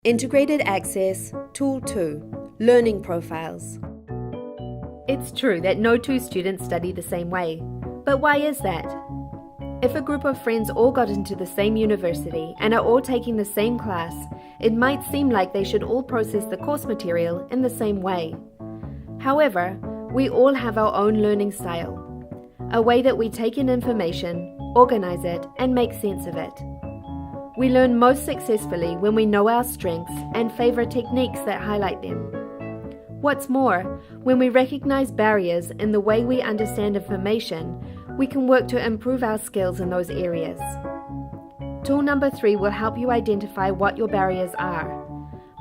Integrated Access, Tool 2, Learning Profiles. It's true that no two students study the same way, but why is that? If a group of friends all got into the same university and are all taking the same class, it might seem like they should all process the course material in the same way. However, we all have our own learning style, a way that we take in information, organize it, and make sense of it. We learn most successfully when we know our strengths and favor techniques that highlight them. What's more, when we recognize barriers in the way we understand information, we can work to improve our skills in those areas. Tool number 3 will help you identify what your barriers are.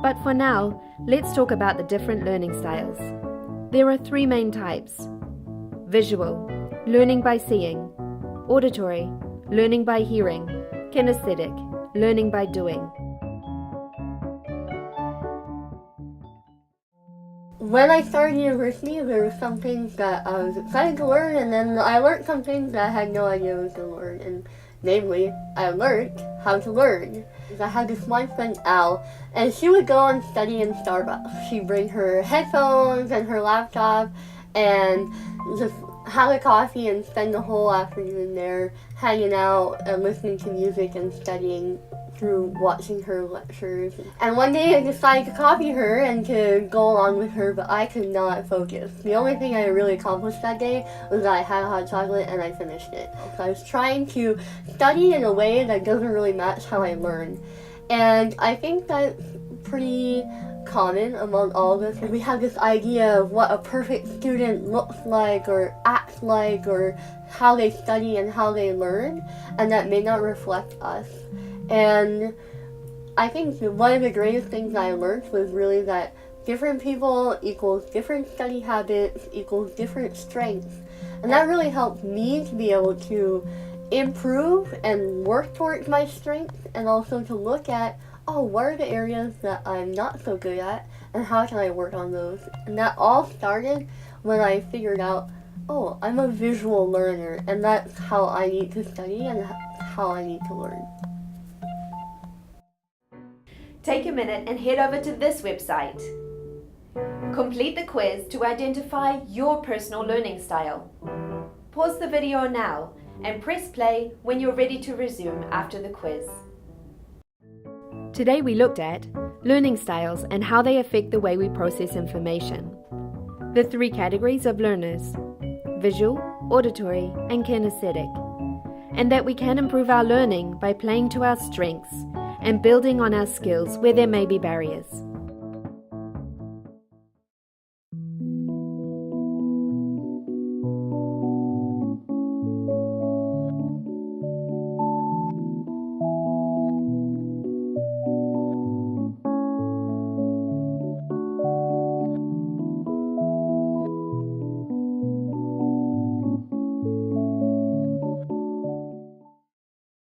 But for now, let's talk about the different learning styles. There are 3 main types: visual, learning by seeing; auditory, learning by hearing; kinesthetic, learning by doing. When I started university, there were some things that I was excited to learn, and then I learned some things that I had no idea I was going to learn. And namely, I learned how to learn. I had this one friend, Al, and she would go and study in Starbucks. She'd bring her headphones and her laptop and just have a coffee and spend the whole afternoon there hanging out and listening to music and studying through watching her lectures. And one day I decided to copy her and to go along with her, but I could not focus. The only thing I really accomplished that day was that I had a hot chocolate and I finished it. So I was trying to study in a way that doesn't really match how I learn. And I think that's pretty common among all of us. We have this idea of what a perfect student looks like or acts like or how they study and how they learn, and that may not reflect us. And I think one of the greatest things I learned was really that different people equals different study habits equals different strengths. And that really helped me to be able to improve and work towards my strengths, and also to look at, what are the areas that I'm not so good at, and how can I work on those? And that all started when I figured out, I'm a visual learner, and that's how I need to study and how I need to learn. Take a minute and head over to this website. Complete the quiz to identify your personal learning style. Pause the video now and press play when you're ready to resume after the quiz. Today we looked at learning styles and how they affect the way we process information. The 3 categories of learners: visual, auditory, and kinesthetic. And that we can improve our learning by playing to our strengths and building on our skills where there may be barriers.